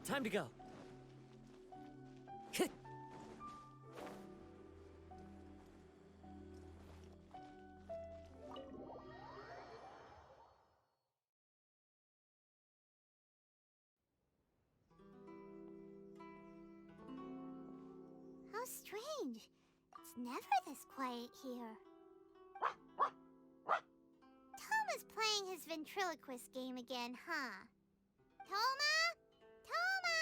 Time to go. How strange. It's never this quiet here. Toma's playing his ventriloquist game again, huh? Toma? Toma!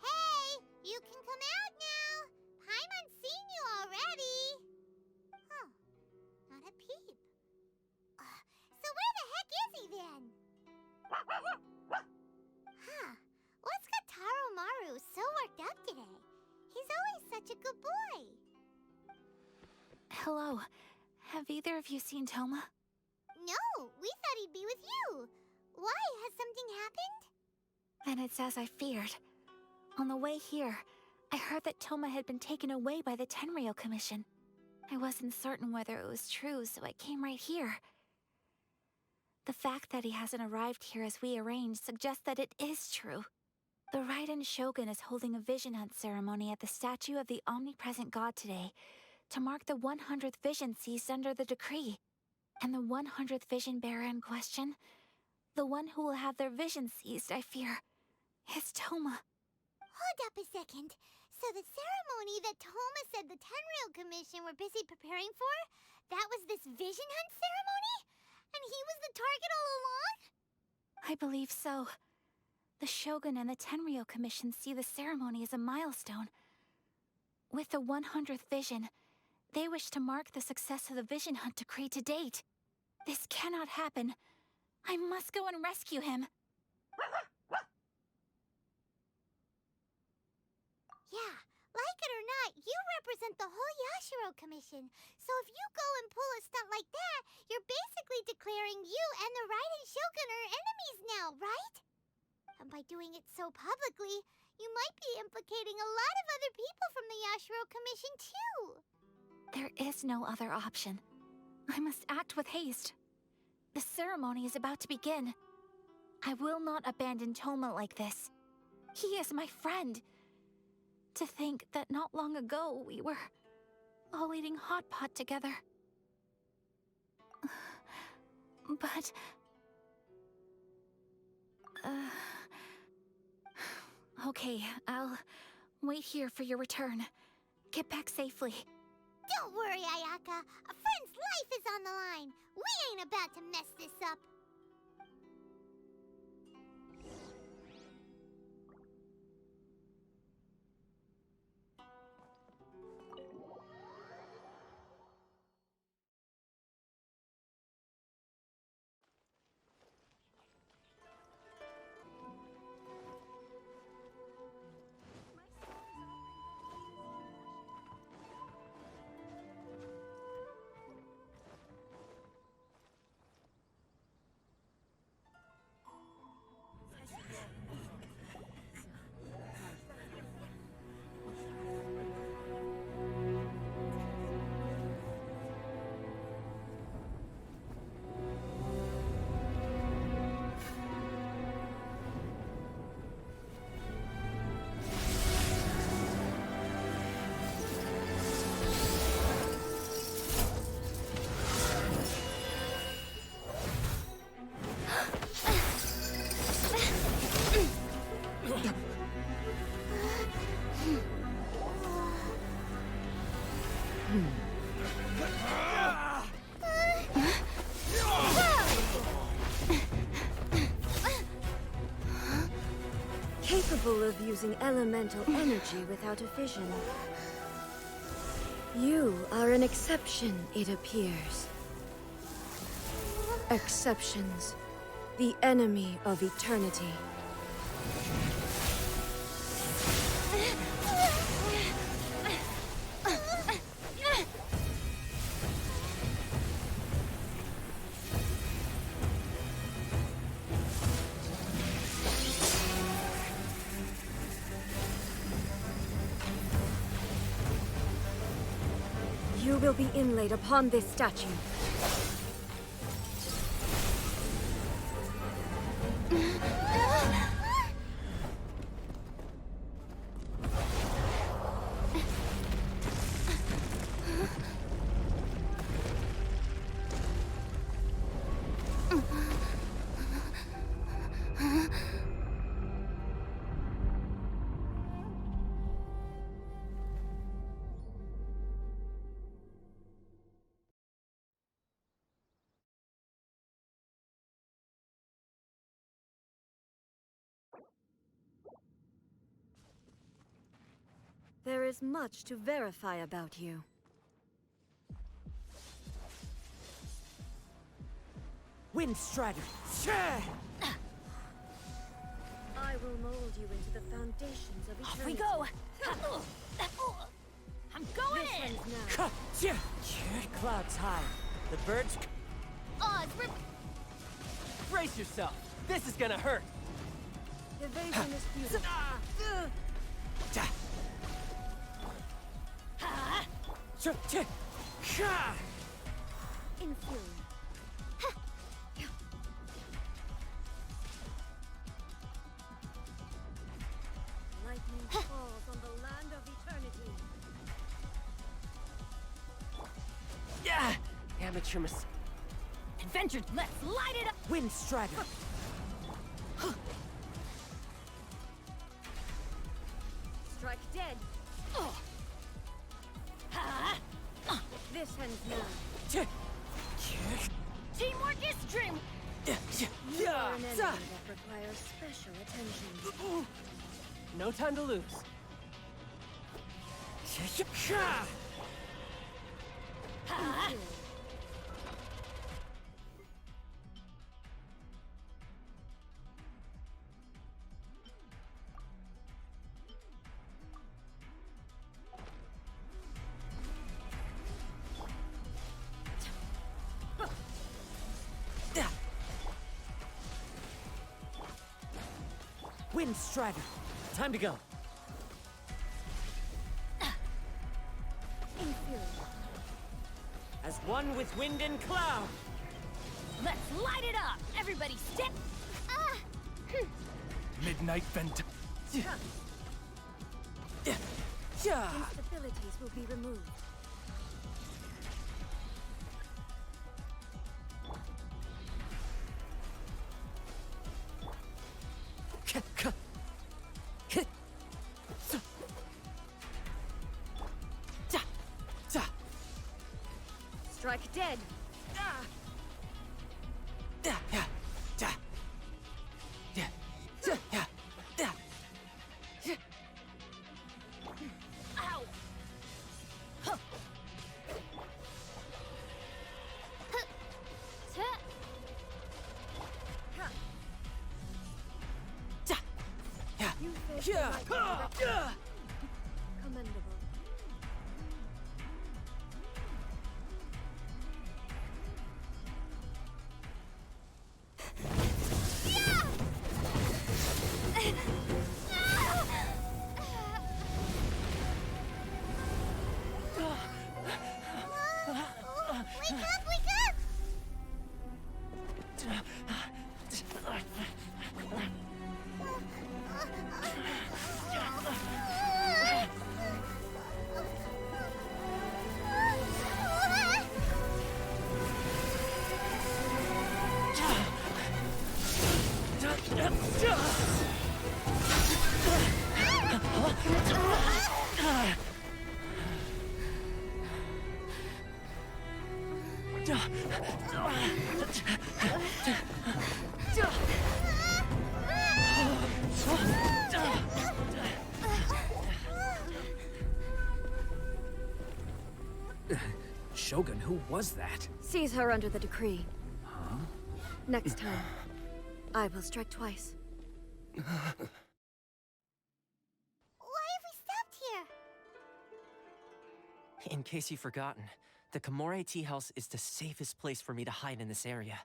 Hey, you can come out now. Paimon's seen you already. Huh, not a peep. So where the heck is he then? Huh, what's got Taro Maru so worked up today? He's always such a good boy. Hello. Have either of you seen Toma? No, we thought he'd be with you. Why? Has something happened? Then it's as I feared. On the way here, I heard that Toma had been taken away by the Tenryou Commission. I wasn't certain whether it was true, so I came right here. The fact that he hasn't arrived here as we arranged suggests that it is true. The Raiden Shogun is holding a vision hunt ceremony at the statue of the omnipresent god today to mark the 100th vision seized under the decree. And the 100th vision bearer in question, the one who will have their vision seized, I fear, is Toma. Hold up a second. So the ceremony that Toma said the Tenryou Commission were busy preparing for, that was this vision hunt ceremony? And he was the target all along? I believe so. The Shogun and the Tenryou Commission see the ceremony as a milestone. With the 100th vision, they wish to mark the success of the vision hunt decree to date. This cannot happen. I must go and rescue him. Yeah, like it or not, you represent the whole Yashiro Commission. So if you go and pull a stunt like that, you're basically declaring you and the Raiden Shogun are enemies now, right? And by doing it so publicly, you might be implicating a lot of other people from the Yashiro Commission too. There is no other option. I must act with haste. The ceremony is about to begin. I will not abandon Toma like this. He is my friend. To think that not long ago we were all eating hot pot together. But... Okay, I'll wait here for your return. Get back safely. Don't worry, Ayaka. A friend's life is on the line. We ain't about to mess this up. Capable of using elemental energy without a vision. You are an exception, it appears. Exceptions. The enemy of eternity. You will be inlaid upon this statue. There is much to verify about you. Windstrider! I will mold you into the foundations of eternity. Off we go! I'm going in! Ends now. Clouds high. The birds... Brace yourself! This is gonna hurt! Evasion is futile. In fury. Lightning falls on the land of eternity. Yeah! Amateur miss... Adventure, let's light it up! Windstrider! Strike dead. This ends now. Teamwork is dream! You are an enemy that requires special attention. No time to lose. Windstrider! Time to go. In fury. As one with wind and cloud! Let's light it up! Everybody step! Midnight Vent. Instabilities will be removed. Strike dead. Ow! You face the lightning directly. Commendable. Wake up! Wake up! Shogun, who was that? Seize her under the decree. Next time, I will strike twice. Why have we stopped here? In case you've forgotten, the Komore Tea House is the safest place for me to hide in this area.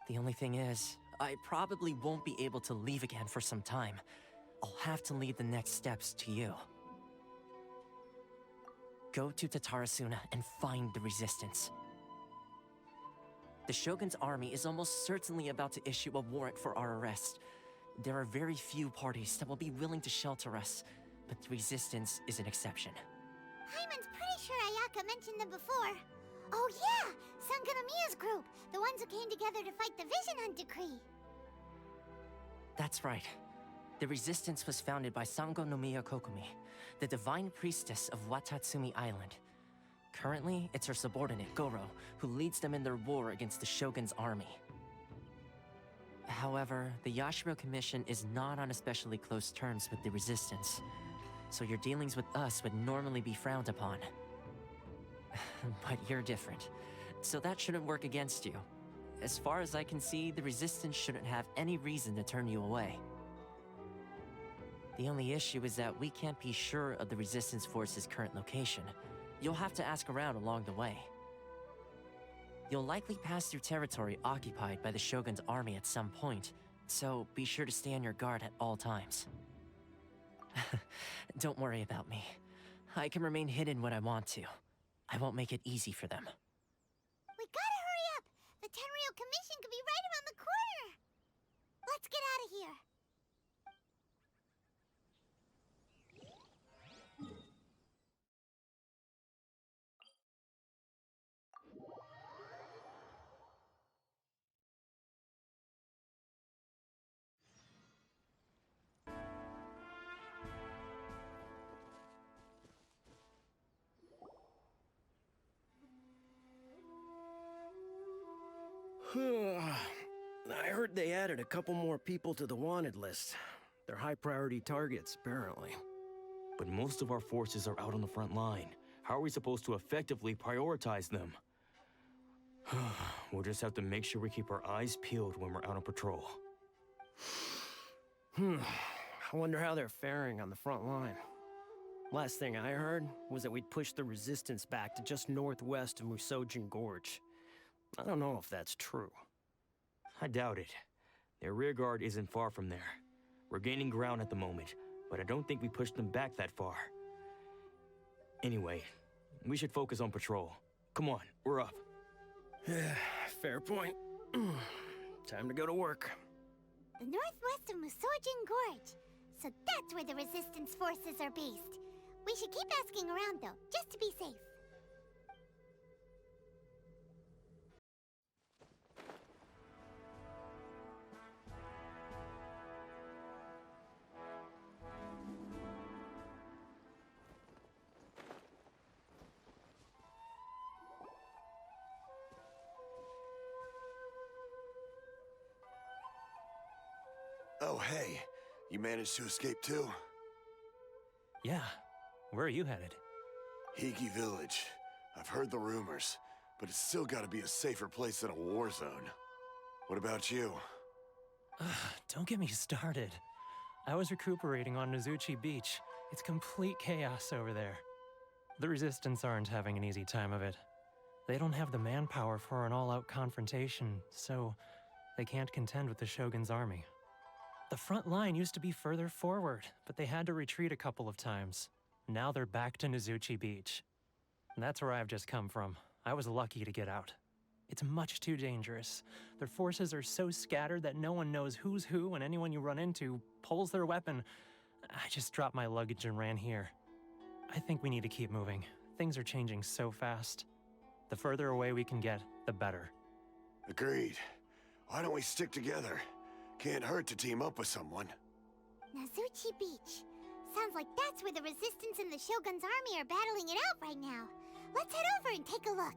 The only thing is, I probably won't be able to leave again for some time. I'll have to leave the next steps to you. Go to Tatarasuna and find the resistance. The Shogun's army is almost certainly about to issue a warrant for our arrest. There are very few parties that will be willing to shelter us, but the Resistance is an exception. Hyman's pretty sure Ayaka mentioned them before. Oh yeah! Sangonomiya's group! The ones who came together to fight the Vision Hunt Decree! That's right. The Resistance was founded by Sangonomiya Kokumi, the divine priestess of Watatsumi Island. Currently, it's her subordinate, Goro, who leads them in their war against the Shogun's army. However, the Yashiro Commission is not on especially close terms with the Resistance, so your dealings with us would normally be frowned upon. But you're different, so that shouldn't work against you. As far as I can see, the Resistance shouldn't have any reason to turn you away. The only issue is that we can't be sure of the Resistance Force's current location. You'll have to ask around along the way. You'll likely pass through territory occupied by the Shogun's army at some point, so be sure to stay on your guard at all times. Don't worry about me. I can remain hidden when I want to. I won't make it easy for them. We gotta hurry up! The Tenryou Commission could be right around the corner! Let's get out of here! I heard they added a couple more people to the wanted list. They're high-priority targets, apparently. But most of our forces are out on the front line. How are we supposed to effectively prioritize them? We'll just have to make sure we keep our eyes peeled when we're out on patrol. I wonder how they're faring on the front line. Last thing I heard was that we'd pushed the Resistance back to just northwest of Musojin Gorge. I don't know if that's true. I doubt it. Their rearguard isn't far from there. We're gaining ground at the moment, but I don't think we pushed them back that far. Anyway, we should focus on patrol. Come on, we're up. Yeah, fair point. Time to go to work. The northwest of Musojin Gorge. So that's where the Resistance forces are based. We should keep asking around, though, just to be safe. Oh, hey. You managed to escape too? Yeah. Where are you headed? Higi Village. I've heard the rumors, but it's still gotta be a safer place than a war zone. What about you? Don't get me started. I was recuperating on Nozuchi Beach. It's complete chaos over there. The Resistance aren't having an easy time of it. They don't have the manpower for an all-out confrontation, so they can't contend with the Shogun's army. The front line used to be further forward, but they had to retreat a couple of times. Now they're back to Nozuchi Beach. That's where I've just come from. I was lucky to get out. It's much too dangerous. Their forces are so scattered that no one knows who's who, and anyone you run into pulls their weapon. I just dropped my luggage and ran here. I think we need to keep moving. Things are changing so fast. The further away we can get, the better. Agreed. Why don't we stick together? Can't hurt to team up with someone. Nozuchi Beach. Sounds like that's where the Resistance and the Shogun's army are battling it out right now. Let's head over and take a look.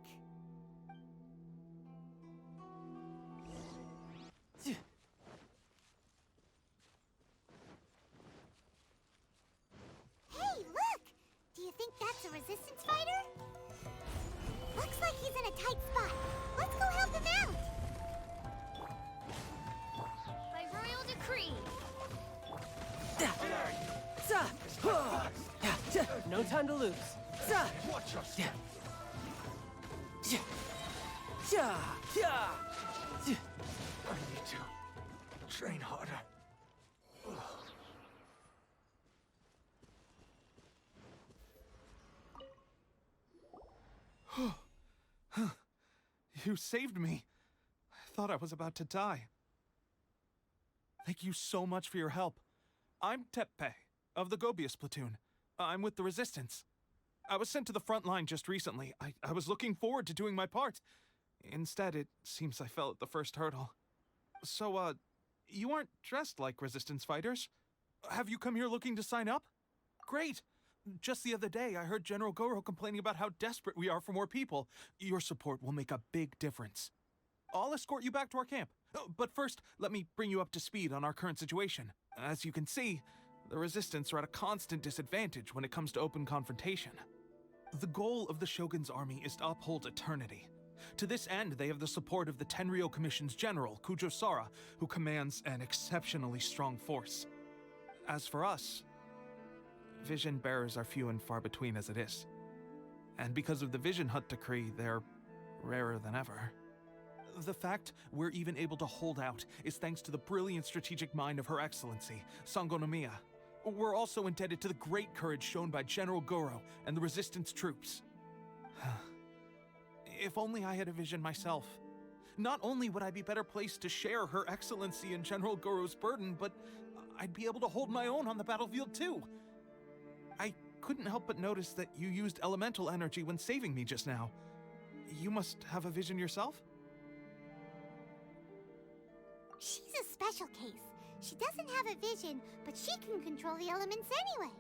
Hey, look! Do you think that's a Resistance fighter? Looks like he's in a tight spot. Let's go help him out! By royal decree. No time to lose. Watch your step. I need to train harder. You saved me. thought I was about to die. Thank you so much for your help. I'm Teppei, of the Gobius platoon. I'm with the Resistance. I was sent to the front line just recently. I was looking forward to doing my part. Instead, it seems I fell at the first hurdle. So, you aren't dressed like Resistance fighters? Have you come here looking to sign up? Great! Just the other day, I heard General Goro complaining about how desperate we are for more people. Your support will make a big difference. I'll escort you back to our camp. But first, let me bring you up to speed on our current situation. As you can see, the Resistance are at a constant disadvantage when it comes to open confrontation. The goal of the Shogun's army is to uphold eternity. To this end, they have the support of the Tenryou Commission's general, Kujo Sara, who commands an exceptionally strong force. As for us, vision bearers are few and far between as it is. And because of the Vision Hunt decree, they're rarer than ever. The fact we're even able to hold out is thanks to the brilliant strategic mind of Her Excellency, Sango no Miya. We're also indebted to the great courage shown by General Goro and the Resistance troops. If only I had a vision myself. Not only would I be better placed to share Her Excellency and General Goro's burden, but I'd be able to hold my own on the battlefield too. I couldn't help but notice that you used elemental energy when saving me just now. You must have a vision yourself? She's a special case. She doesn't have a vision, but she can control the elements anyway.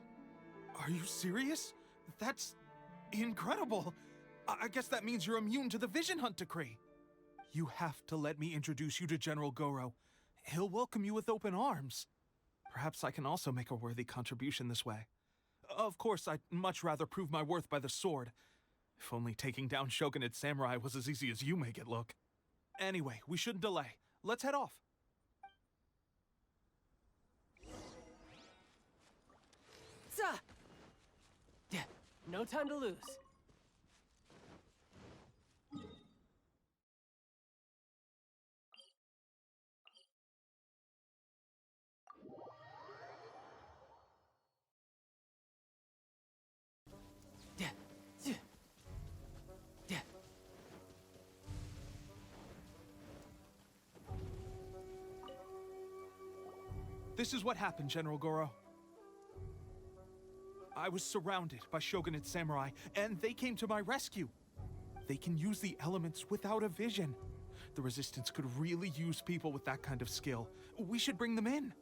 Are you serious? That's incredible. I guess that means you're immune to the Vision Hunt decree. You have to let me introduce you to General Goro. He'll welcome you with open arms. Perhaps I can also make a worthy contribution this way. Of course, I'd much rather prove my worth by the sword. If only taking down Shogunate samurai was as easy as you make it look. Anyway, we shouldn't delay. Let's head off. No time to lose. This is what happened, General Goro. I was surrounded by Shogunate samurai, and they came to my rescue. They can use the elements without a vision. The Resistance could really use people with that kind of skill. We should bring them in.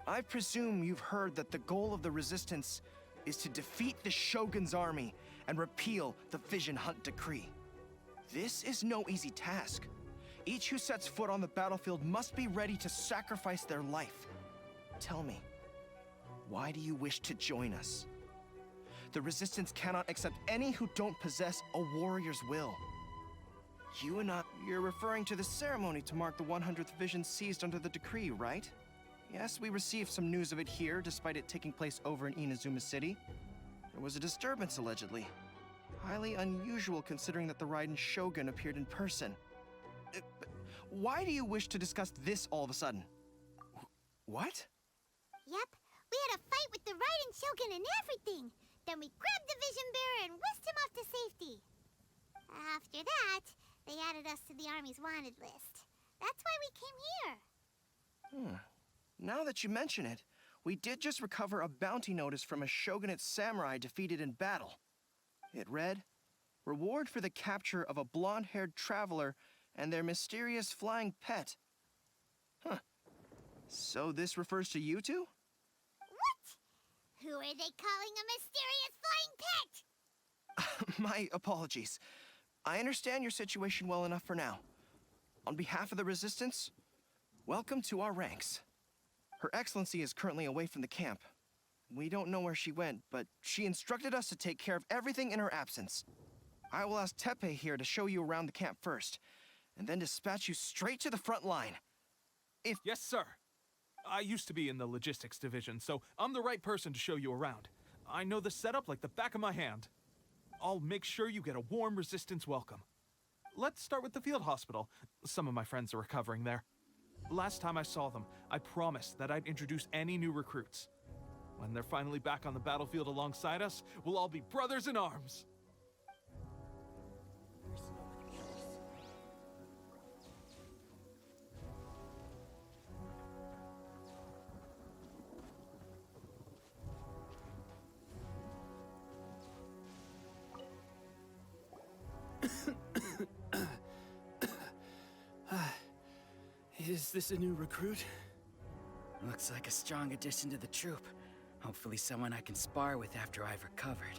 I presume you've heard that the goal of the Resistance is to defeat the Shogun's army and repeal the Vision Hunt decree. This is no easy task. Each who sets foot on the battlefield must be ready to sacrifice their life. Tell me, why do you wish to join us? The Resistance cannot accept any who don't possess a warrior's will. You're referring to the ceremony to mark the 100th vision seized under the decree, right? Yes, we received some news of it here, despite it taking place over in Inazuma City. There was a disturbance, allegedly. Highly unusual considering that the Raiden Shogun appeared in person. But why do you wish to discuss this all of a sudden? What? Yep, we had a fight with the Raiden Shogun and everything. Then we grabbed the Vision Bearer and whisked him off to safety. After that, they added us to the Army's wanted list. That's why we came here. Now that you mention it, we did just recover a bounty notice from a Shogunate samurai defeated in battle. It read, "Reward for the capture of a blonde-haired traveler and their mysterious flying pet." So this refers to you two? What? Who are they calling a mysterious flying pet? My apologies. I understand your situation well enough for now. On behalf of the Resistance, welcome to our ranks. Her Excellency is currently away from the camp. We don't know where she went, but she instructed us to take care of everything in her absence. I will ask Teppei here to show you around the camp first, and then dispatch you straight to the front line. Yes, sir. I used to be in the logistics division, so I'm the right person to show you around. I know the setup like the back of my hand. I'll make sure you get a warm Resistance welcome. Let's start with the field hospital. Some of my friends are recovering there. Last time I saw them, I promised that I'd introduce any new recruits. When they're finally back on the battlefield alongside us, we'll all be brothers in arms. Is this a new recruit? Looks like a strong addition to the troop. Hopefully someone I can spar with after I've recovered.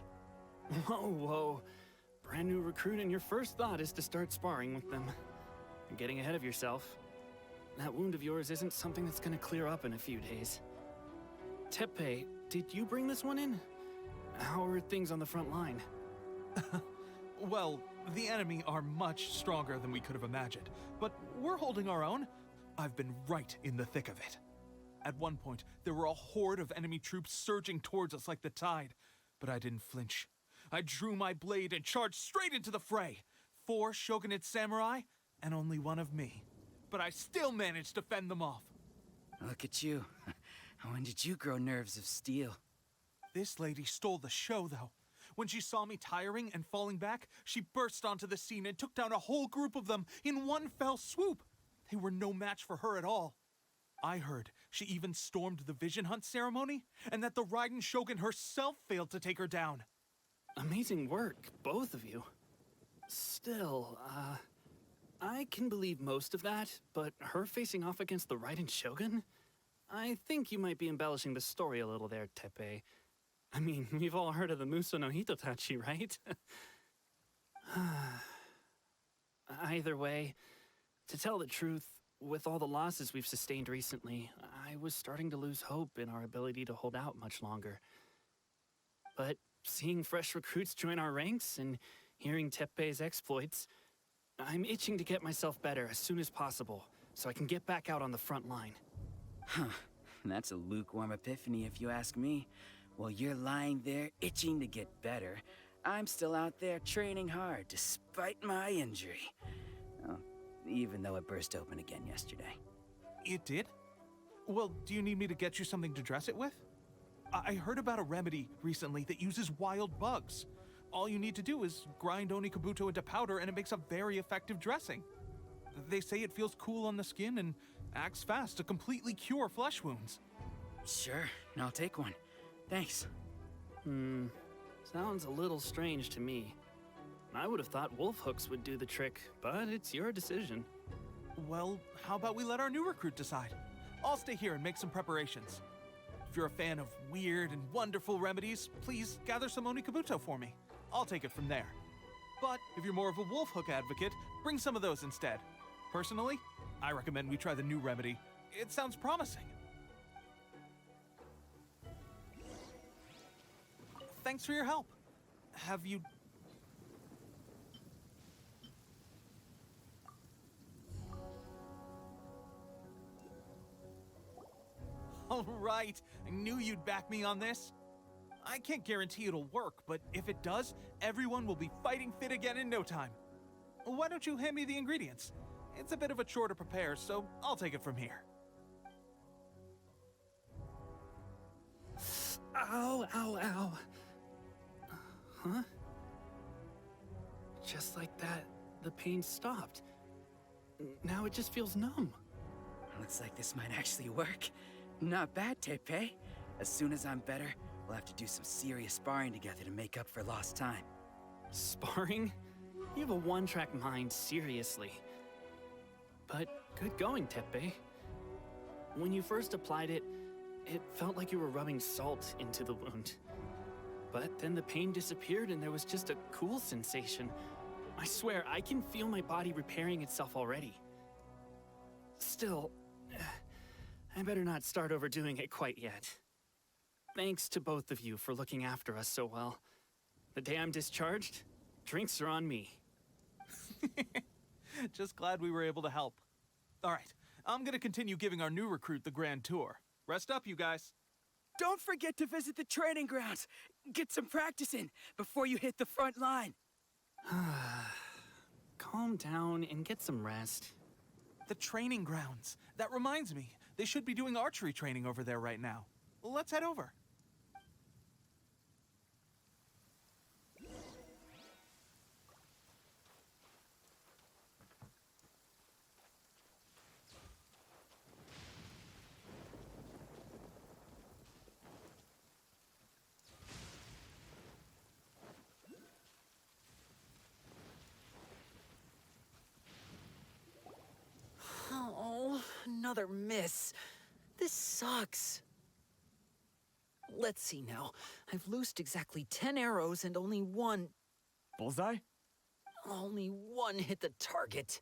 Whoa. Brand new recruit and your first thought is to start sparring with them. You're getting ahead of yourself. That wound of yours isn't something that's gonna clear up in a few days. Teppei, did you bring this one in? How are things on the front line? Well, the enemy are much stronger than we could have imagined, but we're holding our own. I've been right in the thick of it. At one point, there were a horde of enemy troops surging towards us like the tide, but I didn't flinch. I drew my blade and charged straight into the fray. 4 shogunate samurai, and only 1 of me. But I still managed to fend them off. Look at you. When did you grow nerves of steel? This lady stole the show, though. When she saw me tiring and falling back, she burst onto the scene and took down a whole group of them in one fell swoop. They were no match for her at all. I heard she even stormed the vision hunt ceremony, and that the Raiden Shogun herself failed to take her down. Amazing work, both of you. Still, I can believe most of that, but her facing off against the Raiden Shogun? I think you might be embellishing the story a little there, Teppei. I mean, we've all heard of the Muso no Hitotachi, right? Either way, to tell the truth, with all the losses we've sustained recently, I was starting to lose hope in our ability to hold out much longer. But seeing fresh recruits join our ranks and hearing Teppei's exploits, I'm itching to get myself better as soon as possible, so I can get back out on the front line. Huh. That's a lukewarm epiphany if you ask me. While you're lying there itching to get better, I'm still out there training hard despite my injury. Oh, even though it burst open again yesterday. It did? Well, do you need me to get you something to dress it with? I heard about a remedy recently that uses wild bugs. All you need to do is grind Onikabuto into powder and it makes a very effective dressing. They say it feels cool on the skin and acts fast to completely cure flesh wounds. Sure, I'll take one. Thanks. Sounds a little strange to me. I would have thought wolf hooks would do the trick, but it's your decision. Well, how about we let our new recruit decide? I'll stay here and make some preparations. If you're a fan of weird and wonderful remedies, please gather some Onikabuto for me. I'll take it from there. But if you're more of a wolf hook advocate, bring some of those instead. Personally, I recommend we try the new remedy. It sounds promising. Thanks for your help. Have you... All right, I knew you'd back me on this. I can't guarantee it'll work, but if it does, everyone will be fighting fit again in no time. Why don't you hand me the ingredients? It's a bit of a chore to prepare, so I'll take it from here. Ow, ow, ow. Huh? Just like that, the pain stopped. Now it just feels numb. Looks like this might actually work. Not bad, Teppei. As soon as I'm better, we'll have to do some serious sparring together to make up for lost time. Sparring? You have a one-track mind, seriously. But good going, Teppei. When you first applied it, it felt like you were rubbing salt into the wound. But then the pain disappeared and there was just a cool sensation. I swear, I can feel my body repairing itself already. Still, I better not start overdoing it quite yet. Thanks to both of you for looking after us so well. The day I'm discharged, drinks are on me. Just glad we were able to help. All right, I'm gonna continue giving our new recruit the grand tour. Rest up, you guys. Don't forget to visit the training grounds. Get some practice in before you hit the front line. Calm down and get some rest. The training grounds. That reminds me, they should be doing archery training over there right now. Let's head over. another miss. This sucks. Let's see now. I've loosed exactly 10 arrows and only one Bullseye? hit the target.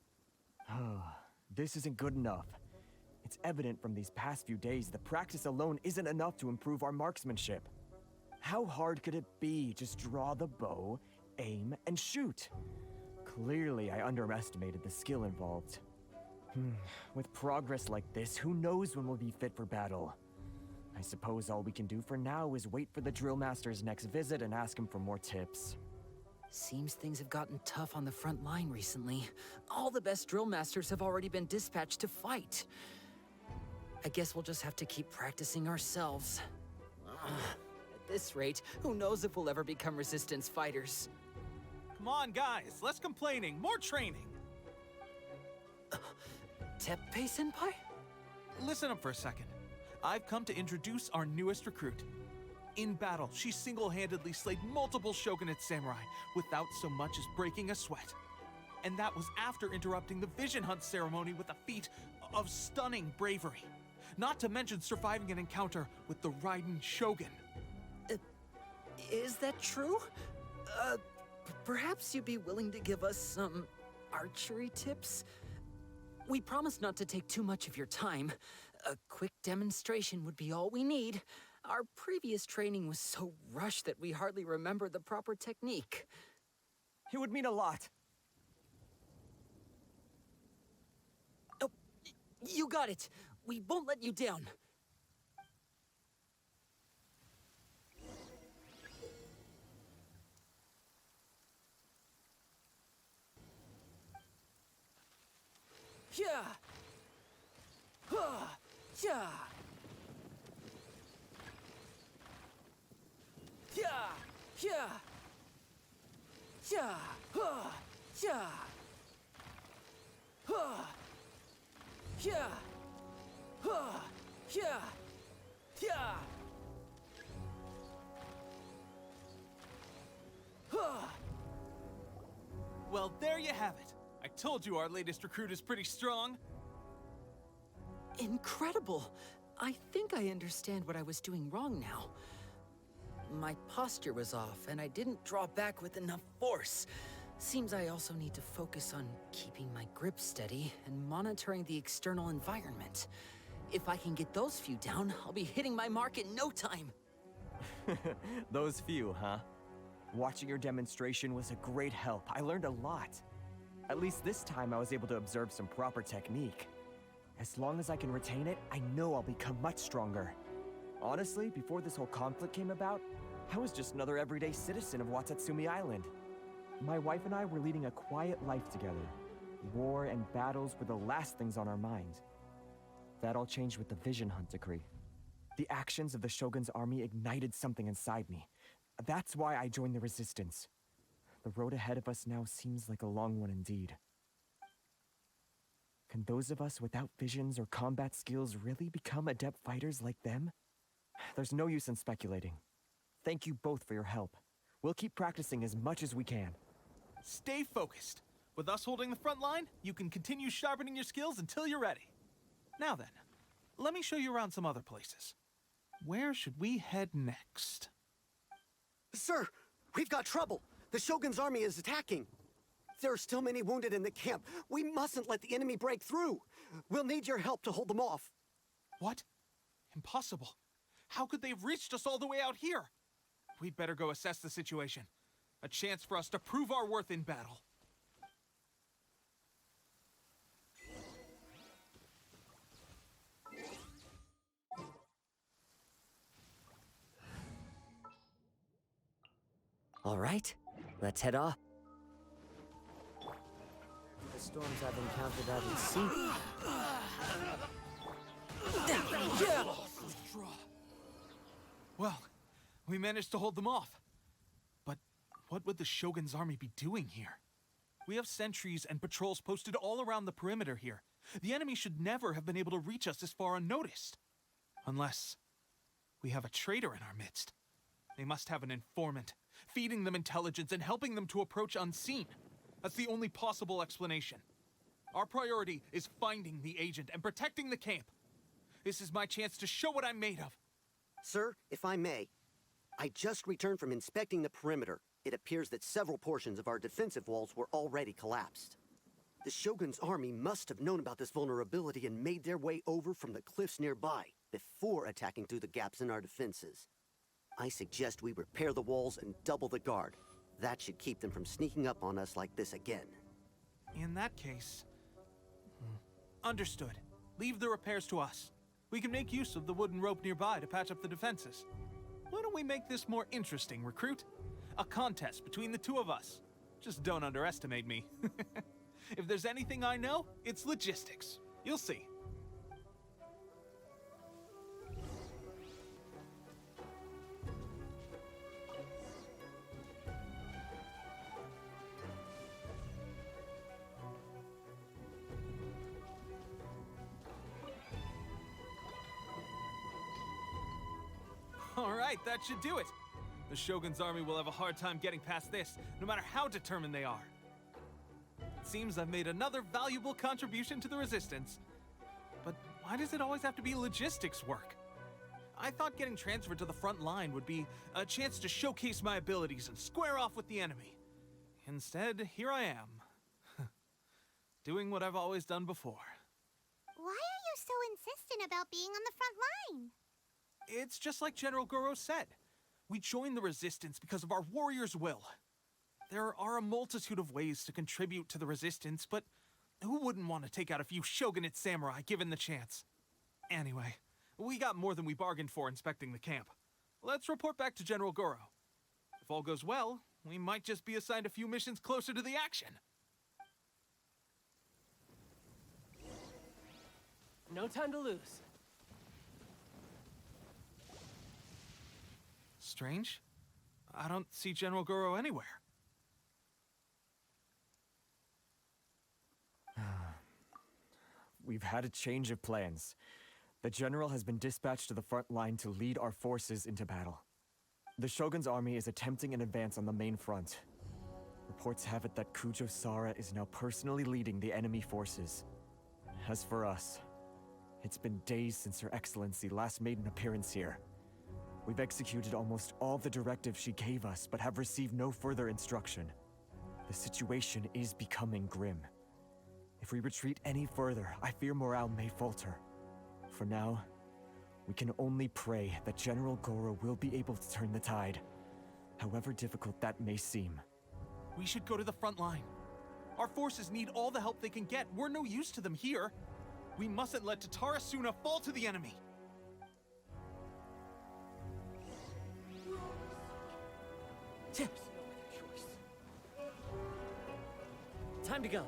This isn't good enough. It's evident from these past few days that practice alone isn't enough to improve our marksmanship. How hard could it be? Just draw the bow, aim, and shoot. Clearly, I underestimated the skill involved. With progress like this, who knows when we'll be fit for battle? I suppose all we can do for now is wait for the drill master's next visit and ask him for more tips. Seems things have gotten tough on the front line recently. All the best drill masters have already been dispatched to fight. I guess we'll just have to keep practicing ourselves. At this rate, who knows if we'll ever become resistance fighters. Come on, guys, less complaining, more training. Teppei-senpai? Listen up for a second. I've come to introduce our newest recruit. In battle, she single-handedly slayed multiple shogunate samurai without so much as breaking a sweat. And that was after interrupting the vision hunt ceremony with a feat of stunning bravery. Not to mention surviving an encounter with the Raiden Shogun. Is that true? Perhaps you'd be willing to give us some archery tips? We promise not to take too much of your time. A quick demonstration would be all we need. Our previous training was so rushed that we hardly remember the proper technique. It would mean a lot. Oh, you got it. We won't let you down. Yeah. Yeah. Yeah. Yeah. Yeah. Yeah. Yeah. Yeah. Yeah. Well, there you have it. I told you our latest recruit is pretty strong. Incredible! I think I understand what I was doing wrong now. My posture was off, and I didn't draw back with enough force. Seems I also need to focus on keeping my grip steady and monitoring the external environment. If I can get those few down, I'll be hitting my mark in no time. Those few, huh? Watching your demonstration was a great help. I learned a lot. At least this time I was able to observe some proper technique. As long as I can retain it, I know I'll become much stronger. Honestly, before this whole conflict came about, I was just another everyday citizen of Watatsumi Island. My wife and I were leading a quiet life together. War and battles were the last things on our mind. That all changed with the Vision Hunt decree. The actions of the Shogun's army ignited something inside me. That's why I joined the Resistance. The road ahead of us now seems like a long one indeed. Can those of us without visions or combat skills really become adept fighters like them? There's no use in speculating. Thank you both for your help. We'll keep practicing as much as we can. Stay focused. With us holding the front line, you can continue sharpening your skills until you're ready. Now then, let me show you around some other places. Where should we head next? Sir, we've got trouble. The Shogun's army is attacking. There are still many wounded in the camp. We mustn't let the enemy break through. We'll need your help to hold them off. What? Impossible. How could they have reached us all the way out here? We'd better go assess the situation. A chance for us to prove our worth in battle. All right, let's head off. The storms I've encountered out at sea. Well, we managed to hold them off. But what would the Shogun's army be doing here? We have sentries and patrols posted all around the perimeter here. The enemy should never have been able to reach us this far unnoticed. Unless we have a traitor in our midst. They must have an informant, feeding them intelligence and helping them to approach unseen. That's the only possible explanation. Our priority is finding the agent and protecting the camp. This is my chance to show what I'm made of. Sir, if I may, I just returned from inspecting the perimeter. It appears that several portions of our defensive walls were already collapsed. The Shogun's army must have known about this vulnerability and made their way over from the cliffs nearby before attacking through the gaps in our defenses. I suggest we repair the walls and double the guard. That should keep them from sneaking up on us like this again. In that case... Understood. Leave the repairs to us. We can make use of the wooden rope nearby to patch up the defenses. Why don't we make this more interesting, recruit? A contest between the two of us. Just don't underestimate me. If there's anything I know, it's logistics. You'll see. All right, that should do it. The Shogun's army will have a hard time getting past this, no matter how determined they are. It seems I've made another valuable contribution to the Resistance. But why does it always have to be logistics work? I thought getting transferred to the front line would be a chance to showcase my abilities and square off with the enemy. Instead, here I am. Doing what I've always done before. Why are you so insistent about being on the front line? It's just like General Goro said. We joined the Resistance because of our warriors' will. There are a multitude of ways to contribute to the Resistance, but who wouldn't want to take out a few shogunate samurai given the chance? Anyway, we got more than we bargained for inspecting the camp. Let's report back to General Goro. If all goes well, we might just be assigned a few missions closer to the action. No time to lose. Strange. I don't see General Goro anywhere. We've had a change of plans. The general has been dispatched to the front line to lead our forces into battle. The Shogun's army is attempting an advance on the main front. Reports have it that Kujo Sara is now personally leading the enemy forces. As for us, it's been days since Her Excellency last made an appearance here. We've executed almost all the directives she gave us, but have received no further instruction. The situation is becoming grim. If we retreat any further, I fear morale may falter. For now, we can only pray that General Goro will be able to turn the tide, however difficult that may seem. We should go to the front line. Our forces need all the help they can get. We're no use to them here. We mustn't let Tatara Suna fall to the enemy. Time to go.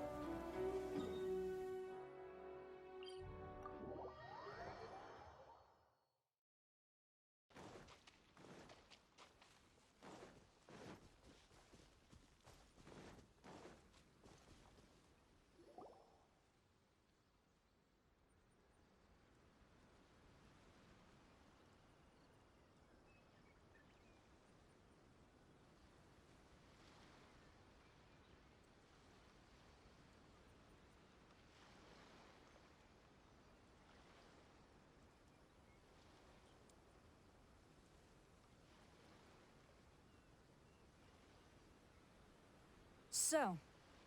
So,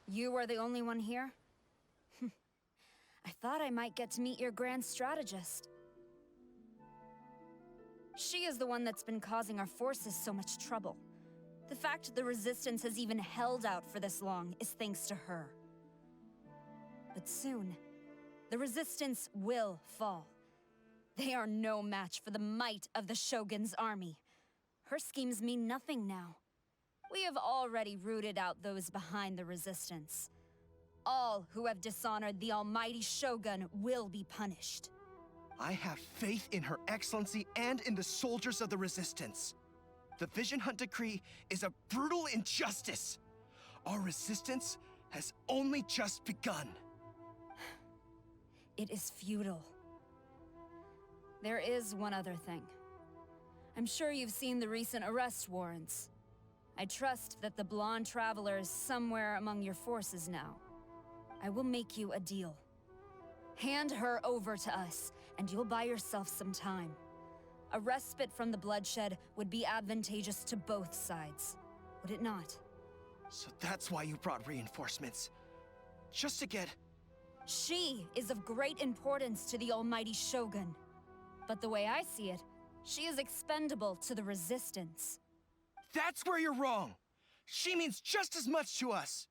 you are the only one here? I thought I might get to meet your grand strategist. She is the one that's been causing our forces so much trouble. The fact the Resistance has even held out for this long is thanks to her. But soon, the Resistance will fall. They are no match for the might of the Shogun's army. Her schemes mean nothing now. We have already rooted out those behind the Resistance. All who have dishonored the almighty Shogun will be punished. I have faith in Her Excellency and in the soldiers of the Resistance. The Vision Hunt Decree is a brutal injustice. Our resistance has only just begun. It is futile. There is one other thing. I'm sure you've seen the recent arrest warrants. I trust that the blonde traveler is somewhere among your forces now. I will make you a deal. Hand her over to us, and you'll buy yourself some time. A respite from the bloodshed would be advantageous to both sides, would it not? So that's why you brought reinforcements. Just to get... She is of great importance to the almighty Shogun. But the way I see it, she is expendable to the Resistance. That's where you're wrong! She means just as much to us!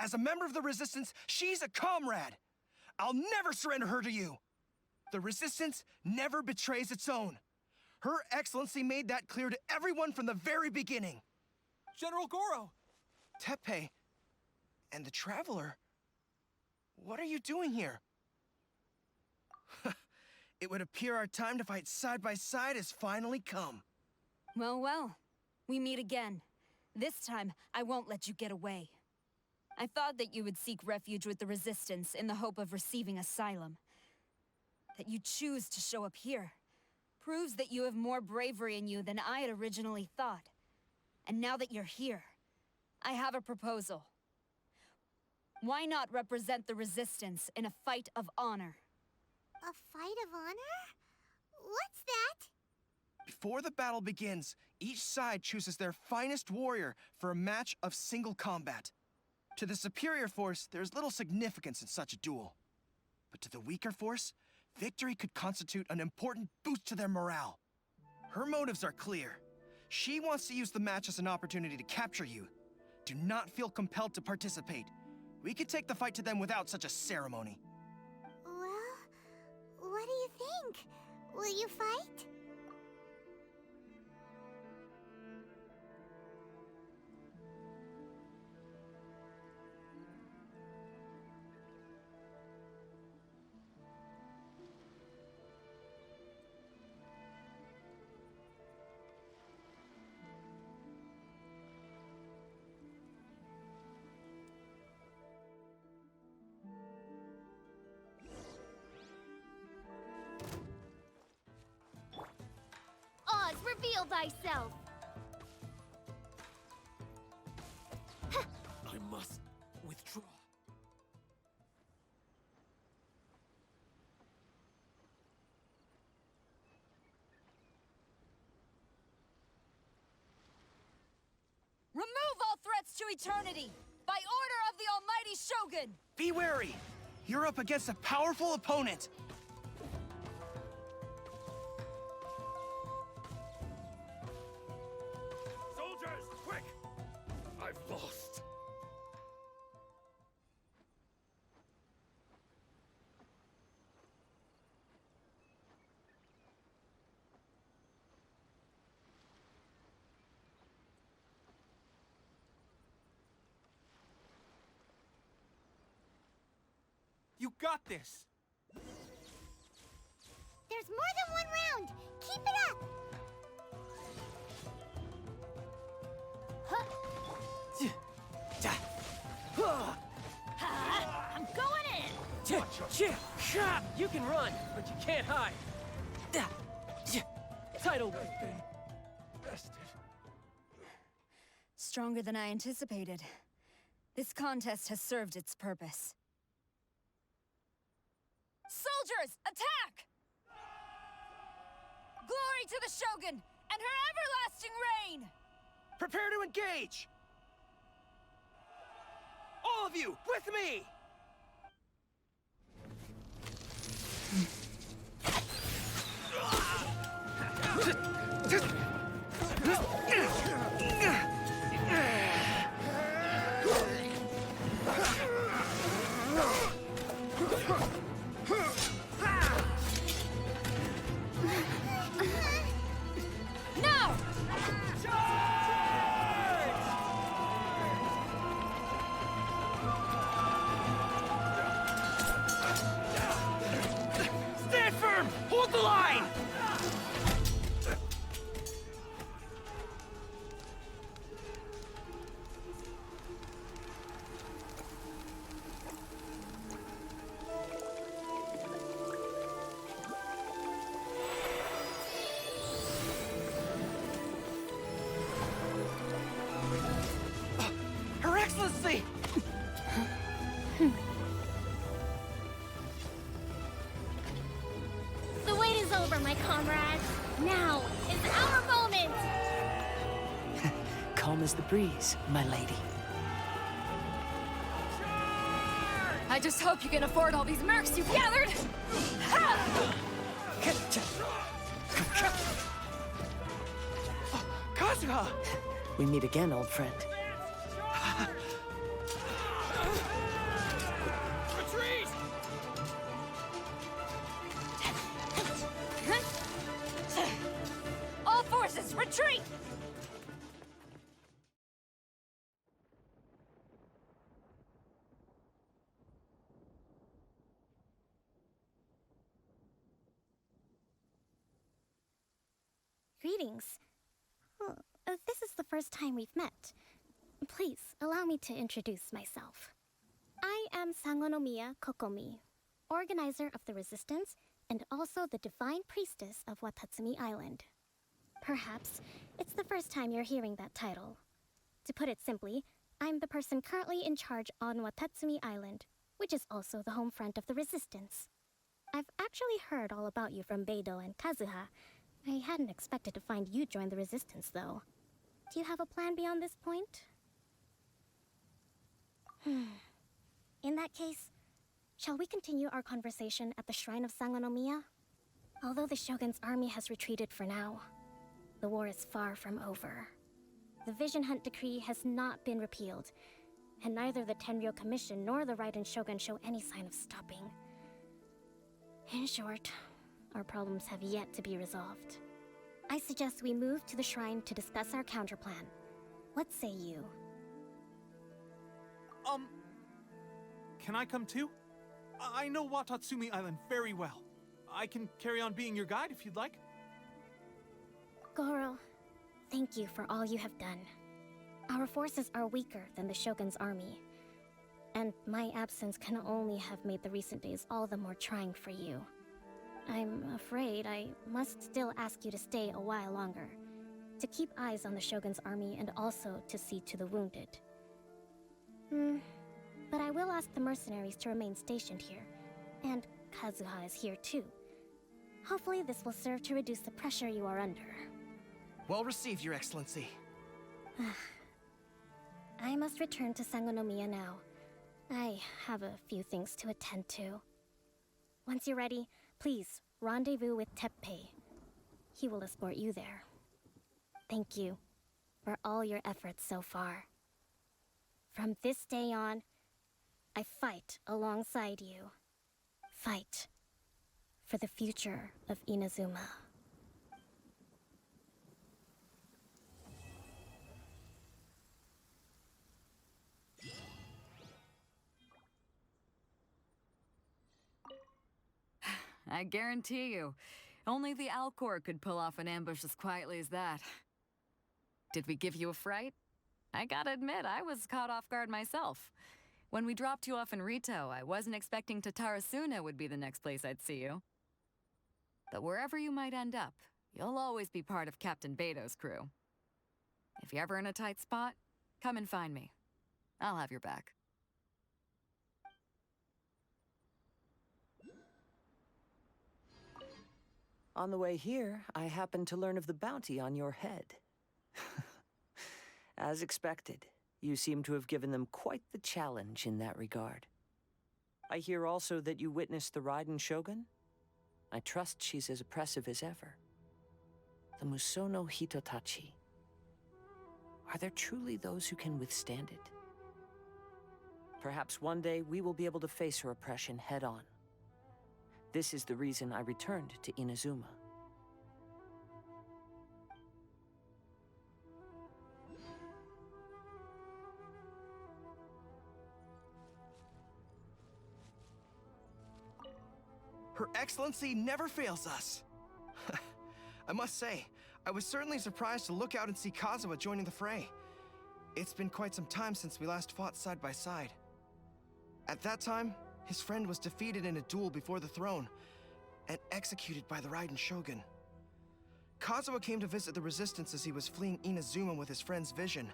As a member of the Resistance, she's a comrade! I'll never surrender her to you! The Resistance never betrays its own. Her Excellency made that clear to everyone from the very beginning. General Goro! Teppei and the Traveler, what are you doing here? It would appear our time to fight side by side has finally come. Well, well. We meet again. This time, I won't let you get away. I thought that you would seek refuge with the Resistance in the hope of receiving asylum. That you choose to show up here proves that you have more bravery in you than I had originally thought. And now that you're here, I have a proposal. Why not represent the Resistance in a fight of honor? A fight of honor? What's that? Before the battle begins, each side chooses their finest warrior for a match of single combat. To the superior force, there's little significance in such a duel. But to the weaker force, victory could constitute an important boost to their morale. Her motives are clear. She wants to use the match as an opportunity to capture you. Do not feel compelled to participate. We could take the fight to them without such a ceremony. Well, what do you think? Will you fight? Reveal thyself! I must withdraw. Remove all threats to eternity! By order of the almighty Shogun! Be wary! You're up against a powerful opponent! I've lost. You got this! There's more than one round! Keep it up! I'm going in! You can run, but you can't hide. Tidal wave. Stronger than I anticipated. This contest has served its purpose. Soldiers, attack! Glory to the Shogun and her everlasting reign! Prepare to engage! All of you, with me! No! Stand firm! Hold the line! Her Excellency! Now is our moment! Calm as the breeze, my lady. I just hope you can afford all these mercs you've gathered! Kazuha! We meet again, old friend. Retreat! All forces, retreat! Greetings. This is the first time we've met. Please, allow me to introduce myself. I am Sangonomiya Kokomi, organizer of the Resistance and also the Divine Priestess of Watatsumi Island. Perhaps it's the first time you're hearing that title. To put it simply, I'm the person currently in charge on Watatsumi Island, which is also the home front of the Resistance. I've actually heard all about you from Beidou and Kazuha. I hadn't expected to find you join the Resistance, though. Do you have a plan beyond this point? In that case, shall we continue our conversation at the Shrine of Sangonomiya? Although the Shogun's army has retreated for now, the war is far from over. The Vision Hunt Decree has not been repealed, and neither the Tenryou Commission nor the Raiden Shogun show any sign of stopping. In short, our problems have yet to be resolved. I suggest we move to the shrine to discuss our counterplan. What say you? Can I come too? I know Watatsumi Island very well. I can carry on being your guide if you'd like. Goro, thank you for all you have done. Our forces are weaker than the Shogun's army, and my absence can only have made the recent days all the more trying for you. I'm afraid I must still ask you to stay a while longer, to keep eyes on the Shogun's army and also to see to the wounded. But I will ask the mercenaries to remain stationed here, and Kazuha is here too. Hopefully this will serve to reduce the pressure you are under. Well received, Your Excellency. I must return to Sangonomiya now. I have a few things to attend to. Once you're ready, please rendezvous with Teppei. He will escort you there. Thank you for all your efforts so far. From this day on, I fight alongside you. Fight for the future of Inazuma. I guarantee you, only the Alcor could pull off an ambush as quietly as that. Did we give you a fright? I gotta admit, I was caught off guard myself. When we dropped you off in Rito, I wasn't expecting Tatarasuna would be the next place I'd see you. But wherever you might end up, you'll always be part of Captain Beidou's crew. If you're ever in a tight spot, come and find me. I'll have your back. On the way here, I happened to learn of the bounty on your head. As expected, you seem to have given them quite the challenge in that regard. I hear also that you witnessed the Raiden Shogun? I trust she's as oppressive as ever. The Musono Hitotachi. Are there truly those who can withstand it? Perhaps one day we will be able to face her oppression head-on. This is the reason I returned to Inazuma. Her Excellency never fails us. I must say, I was certainly surprised to look out and see Kazuha joining the fray. It's been quite some time since we last fought side by side. At that time, his friend was defeated in a duel before the throne, and executed by the Raiden Shogun. Kazuha came to visit the Resistance as he was fleeing Inazuma with his friend's vision.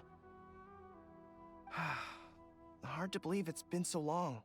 Hard to believe it's been so long.